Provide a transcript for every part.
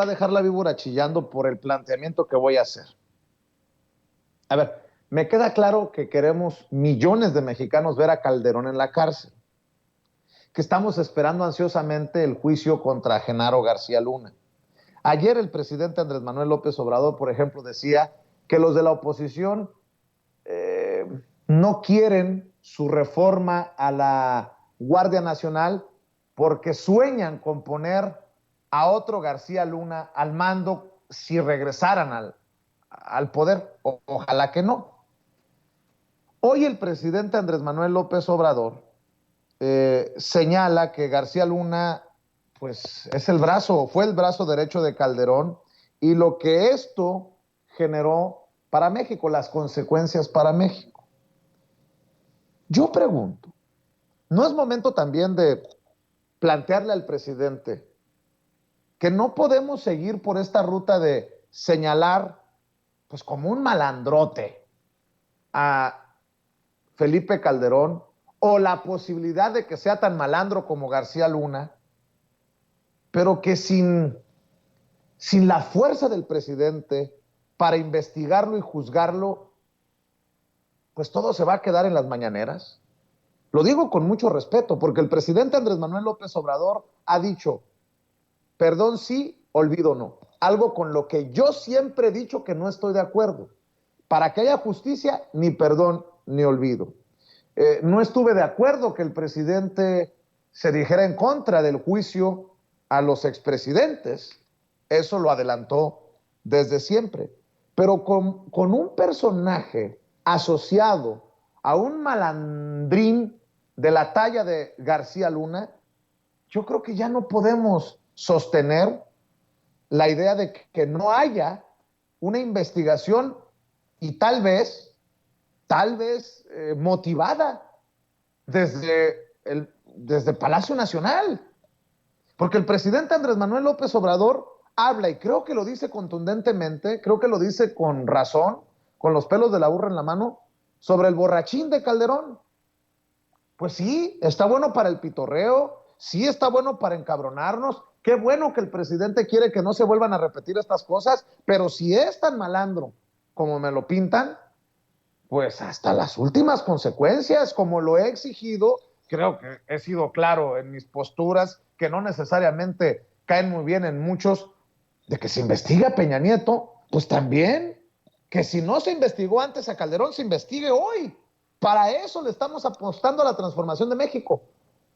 a dejar la víbora chillando por el planteamiento que voy a hacer. A ver, me queda claro que queremos millones de mexicanos ver a Calderón en la cárcel, que estamos esperando ansiosamente el juicio contra Genaro García Luna. Ayer el presidente Andrés Manuel López Obrador, por ejemplo, decía que los de la oposición no quieren su reforma a la Guardia Nacional porque sueñan con poner a otro García Luna al mando si regresaran al poder. Ojalá que no. Hoy el presidente Andrés Manuel López Obrador señala que García Luna pues es el brazo, fue el brazo derecho de Calderón, y lo que esto generó para México, las consecuencias para México. Yo pregunto, ¿no es momento también de plantearle al presidente que no podemos seguir por esta ruta de señalar pues como un malandrote a Felipe Calderón, o la posibilidad de que sea tan malandro como García Luna, pero que sin la fuerza del presidente para investigarlo y juzgarlo, pues todo se va a quedar en las mañaneras? Lo digo con mucho respeto, porque el presidente Andrés Manuel López Obrador ha dicho, perdón sí, olvido no. Algo con lo que yo siempre he dicho que no estoy de acuerdo. Para que haya justicia, ni perdón ni olvido. No estuve de acuerdo que el presidente se dijera en contra del juicio a los expresidentes. Eso lo adelantó desde siempre. Pero con un personaje asociado a un malandrín de la talla de García Luna, yo creo que ya no podemos sostener la idea de que no haya una investigación y tal vez motivada desde Palacio Nacional. Porque el presidente Andrés Manuel López Obrador habla, y creo que lo dice contundentemente, creo que lo dice con razón, con los pelos de la burra en la mano, sobre el borrachín de Calderón. Pues sí, está bueno para el pitorreo, sí está bueno para encabronarnos. Qué bueno que el presidente quiere que no se vuelvan a repetir estas cosas, pero si es tan malandro como me lo pintan, pues hasta las últimas consecuencias, como lo he exigido. Creo que he sido claro en mis posturas, que no necesariamente caen muy bien en muchos, de que se investigue a Peña Nieto, pues también, que si no se investigó antes a Calderón, se investigue hoy. Para eso le estamos apostando a la transformación de México.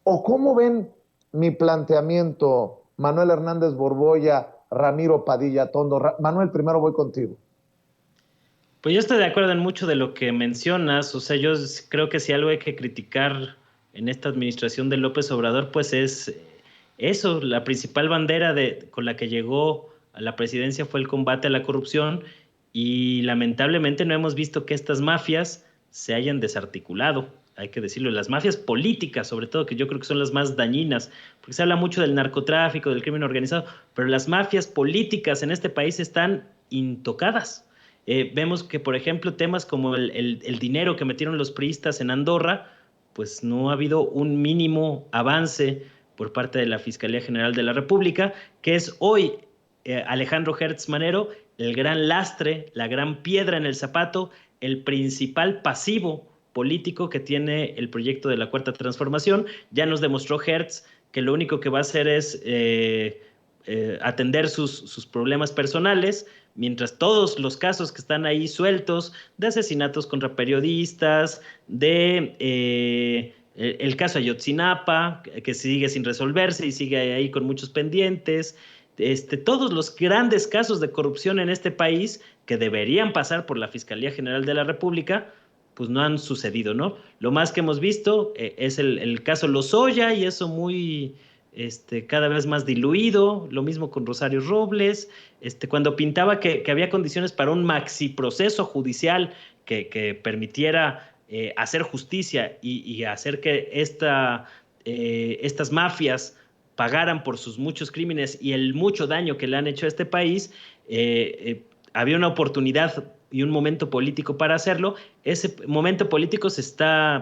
¿O cómo ven mi planteamiento, Manuel Hernández Borboya, Ramiro Padilla Tondo? Manuel, primero voy contigo. Pues yo estoy de acuerdo en mucho de lo que mencionas. O sea, yo creo que si algo hay que criticar en esta administración de López Obrador, pues es eso. La principal bandera con la que llegó a la presidencia fue el combate a la corrupción, y lamentablemente no hemos visto que estas mafias se hayan desarticulado. Hay que decirlo, las mafias políticas, sobre todo, que yo creo que son las más dañinas, porque se habla mucho del narcotráfico, del crimen organizado, pero las mafias políticas en este país están intocadas. Vemos que, por ejemplo, temas como el dinero que metieron los priistas en Andorra, pues no ha habido un mínimo avance por parte de la Fiscalía General de la República, que es hoy Alejandro Hertz Manero el gran lastre, la gran piedra en el zapato, el principal pasivo político que tiene el proyecto de la Cuarta Transformación. Ya nos demostró Hertz que lo único que va a hacer es atender sus problemas personales, mientras todos los casos que están ahí sueltos, de asesinatos contra periodistas, de el caso Ayotzinapa, que sigue sin resolverse y sigue ahí con muchos pendientes, todos los grandes casos de corrupción en este país que deberían pasar por la Fiscalía General de la República, pues no han sucedido, ¿no? Lo más que hemos visto es el caso Lozoya, y eso muy cada vez más diluido. Lo mismo con Rosario Robles, cuando pintaba que había condiciones para un maxi proceso judicial que permitiera hacer justicia y hacer que estas mafias pagaran por sus muchos crímenes y el mucho daño que le han hecho a este país. Había una oportunidad y un momento político para hacerlo. Ese momento político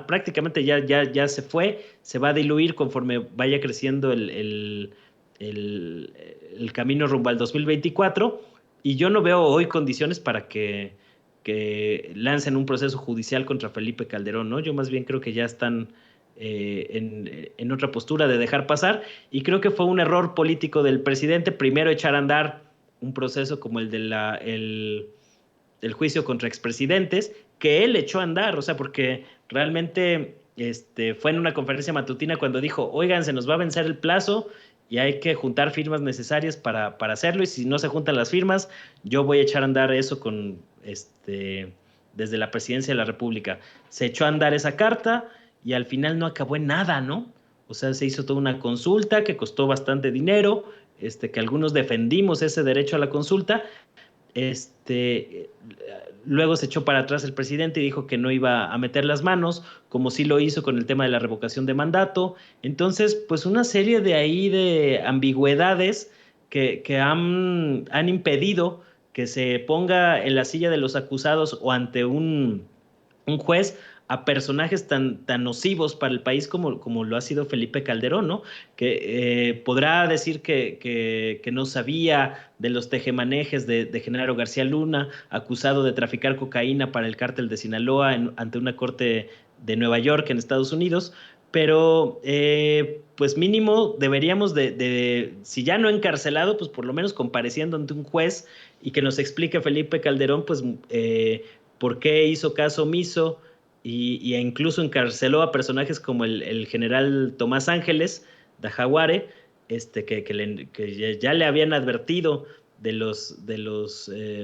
prácticamente ya se fue, se va a diluir conforme vaya creciendo el camino rumbo al 2024, y yo no veo hoy condiciones para que lancen un proceso judicial contra Felipe Calderón, ¿no? Yo más bien creo que ya están en otra postura de dejar pasar, y creo que fue un error político del presidente primero echar a andar un proceso como el juicio contra expresidentes, que él echó a andar, o sea, porque realmente fue en una conferencia matutina cuando dijo, oigan, se nos va a vencer el plazo y hay que juntar firmas necesarias para hacerlo, y si no se juntan las firmas, yo voy a echar a andar eso desde la presidencia de la República. Se echó a andar esa carta y al final no acabó en nada, ¿no? O sea, se hizo toda una consulta que costó bastante dinero, que algunos defendimos ese derecho a la consulta. este, Luego se echó para atrás el presidente y dijo que no iba a meter las manos, como sí lo hizo con el tema de la revocación de mandato. Entonces, pues una serie de ahí de ambigüedades que han impedido que se ponga en la silla de los acusados o ante un juez a personajes tan nocivos para el país como lo ha sido Felipe Calderón, ¿no? Que podrá decir que no sabía de los tejemanejes de Genaro García Luna, acusado de traficar cocaína para el cártel de Sinaloa ante una corte de Nueva York en Estados Unidos, pero pues mínimo deberíamos si ya no encarcelado, pues por lo menos compareciendo ante un juez y que nos explique Felipe Calderón, pues por qué hizo caso omiso y incluso encarceló a personajes como el general Tomás Ángeles de Jaguare, que ya le habían advertido de los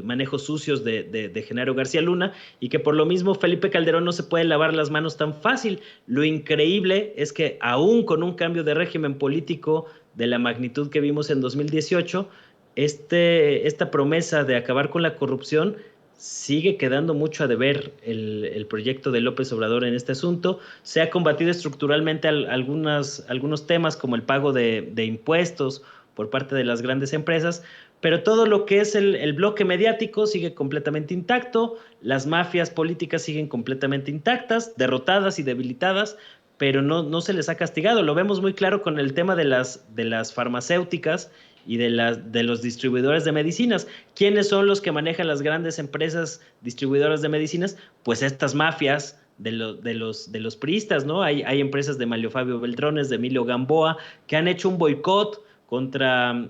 manejos sucios de Genaro García Luna, y que por lo mismo Felipe Calderón no se puede lavar las manos tan fácil. Lo increíble es que aún con un cambio de régimen político de la magnitud que vimos en 2018, esta promesa de acabar con la corrupción sigue quedando mucho a deber el proyecto de López Obrador en este asunto. Se ha combatido estructuralmente algunos temas como el pago de impuestos por parte de las grandes empresas, pero todo lo que es el bloque mediático sigue completamente intacto, las mafias políticas siguen completamente intactas, derrotadas y debilitadas, pero no se les ha castigado. Lo vemos muy claro con el tema de las farmacéuticas y de los distribuidores de medicinas. ¿Quiénes son los que manejan las grandes empresas distribuidoras de medicinas? Pues estas mafias de los priistas, ¿no? Hay empresas de Mario Fabio Beltrones, de Emilio Gamboa, que han hecho un boicot contra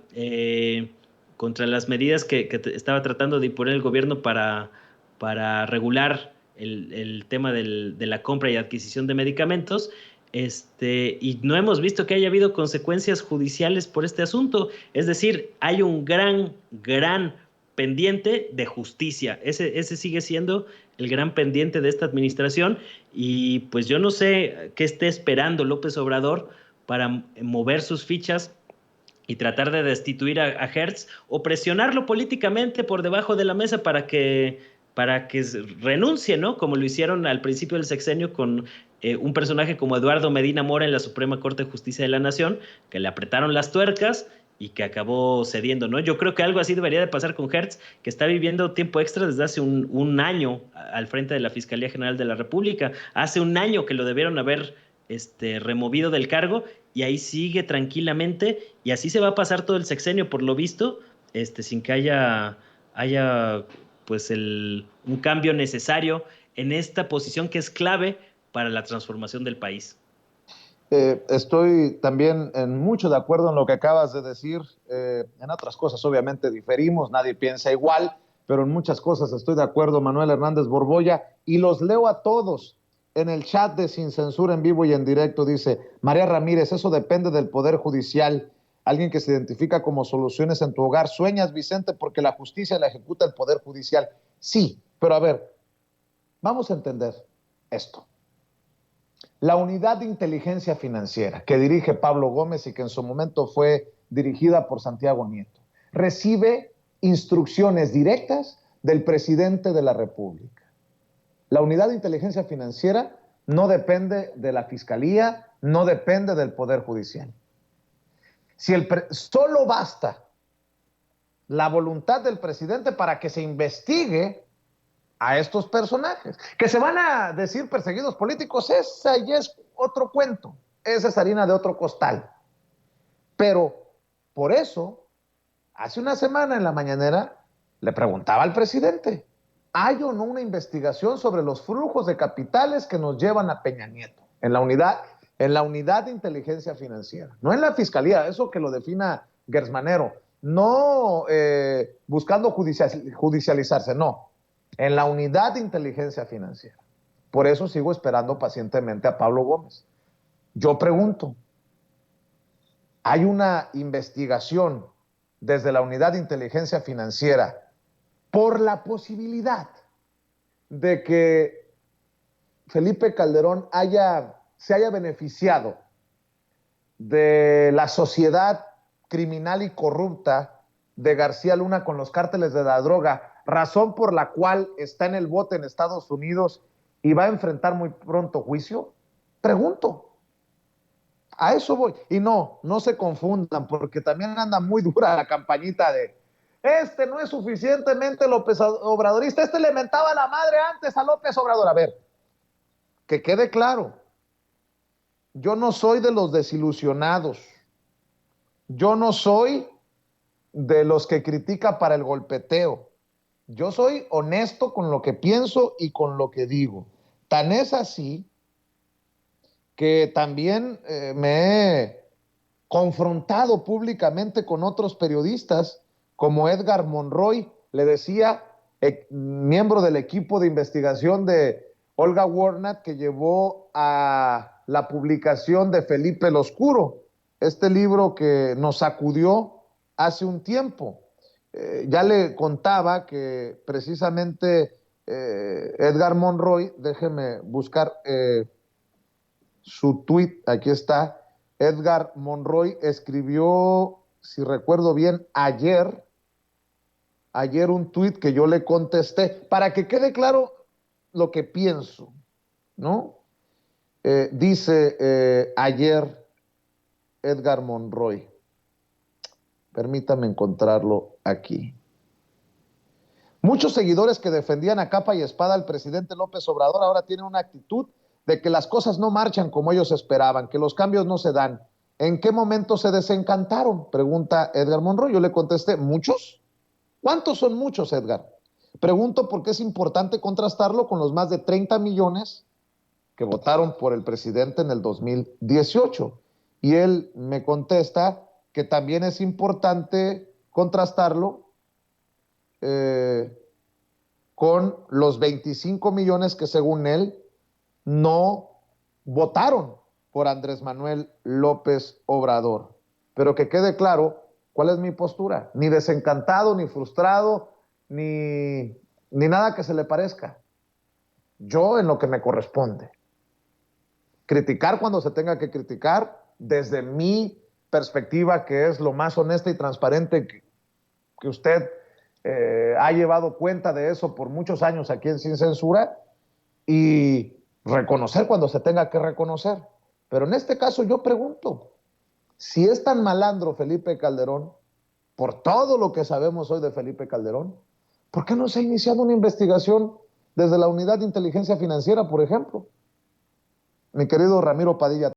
las medidas que estaba tratando de imponer el gobierno para regular el tema de la compra y adquisición de medicamentos. Y no hemos visto que haya habido consecuencias judiciales por este asunto. Es decir, hay un gran pendiente de justicia. Ese sigue siendo el gran pendiente de esta administración, y pues yo no sé qué esté esperando López Obrador para mover sus fichas y tratar de destituir a Hertz o presionarlo políticamente por debajo de la mesa para que renuncie, ¿no? Como lo hicieron al principio del sexenio con un personaje como Eduardo Medina Mora en la Suprema Corte de Justicia de la Nación, que le apretaron las tuercas y que acabó cediendo, ¿no? Yo creo que algo así debería de pasar con Hertz, que está viviendo tiempo extra desde hace un año al frente de la Fiscalía General de la República. Hace un año que lo debieron haber removido del cargo, y ahí sigue tranquilamente, y así se va a pasar todo el sexenio, por lo visto, sin que haya pues un cambio necesario en esta posición que es clave para la transformación del país. Estoy también mucho de acuerdo en lo que acabas de decir. En otras cosas, obviamente, diferimos, nadie piensa igual, pero en muchas cosas estoy de acuerdo, Manuel Hernández Borbolla, y los leo a todos. En el chat de Sin Censura en vivo y en directo dice María Ramírez, eso depende del Poder Judicial. Alguien que se identifica como soluciones en tu hogar. Sueñas, Vicente, porque la justicia la ejecuta el Poder Judicial. Sí, pero a ver, vamos a entender esto. La unidad de inteligencia financiera que dirige Pablo Gómez y que en su momento fue dirigida por Santiago Nieto, recibe instrucciones directas del presidente de la República. La unidad de inteligencia financiera no depende de la Fiscalía, no depende del Poder Judicial. Solo basta la voluntad del presidente para que se investigue a estos personajes, que se van a decir perseguidos políticos, esa ya es otro cuento, esa es harina de otro costal. Pero Por eso, hace una semana en la mañanera, le preguntaba al presidente, ¿hay o no una investigación sobre los flujos de capitales que nos llevan a Peña Nieto? En la unidad de inteligencia financiera, no en la fiscalía, eso que lo defina Gersmanero, no buscando judicializarse, no, en la unidad de inteligencia financiera. Por eso sigo esperando pacientemente a Pablo Gómez. Yo pregunto, ¿hay una investigación desde la unidad de inteligencia financiera por la posibilidad de que Felipe Calderón se haya beneficiado de la sociedad criminal y corrupta de García Luna con los cárteles de la droga, razón por la cual está en el bote en Estados Unidos y va a enfrentar muy pronto juicio? Pregunto. A eso voy. Y no se confundan, porque también anda muy dura la campañita de este no es suficientemente López Obradorista, este le mentaba la madre antes a López Obrador. A ver, que quede claro, yo no soy de los desilusionados, yo no soy de los que critica para el golpeteo, yo soy honesto con lo que pienso y con lo que digo. Tan es así que también me he confrontado públicamente con otros periodistas, como Edgar Monroy, le decía, miembro del equipo de investigación de Olga Warnat, que llevó a la publicación de Felipe el Oscuro, este libro que nos sacudió hace un tiempo. Ya le contaba que precisamente Edgar Monroy, déjeme buscar su tweet, aquí está. Edgar Monroy escribió, si recuerdo bien, ayer un tweet que yo le contesté, para que quede claro lo que pienso, ¿no? Dice ayer Edgar Monroy, permítame encontrarlo aquí. Muchos seguidores que defendían a capa y espada al presidente López Obrador ahora tienen una actitud de que las cosas no marchan como ellos esperaban, que los cambios no se dan. ¿En qué momento se desencantaron?, pregunta Edgar Monroy. Yo le contesté, ¿muchos? ¿Cuántos son muchos, Edgar? Pregunto porque es importante contrastarlo con los más de 30 millones que votaron por el presidente en el 2018. Y él me contesta que también es importante contrastarlo con los 25 millones que según él no votaron por Andrés Manuel López Obrador. Pero que quede claro cuál es mi postura, ni desencantado, ni frustrado, ni nada que se le parezca. Yo en lo que me corresponde. Criticar cuando se tenga que criticar, desde mi perspectiva, que es lo más honesta y transparente que usted ha llevado cuenta de eso por muchos años aquí en Sin Censura, y reconocer cuando se tenga que reconocer. Pero en este caso yo pregunto, si es tan malandro Felipe Calderón, por todo lo que sabemos hoy de Felipe Calderón, ¿por qué no se ha iniciado una investigación desde la unidad de inteligencia financiera, por ejemplo? Mi querido Ramiro Padilla.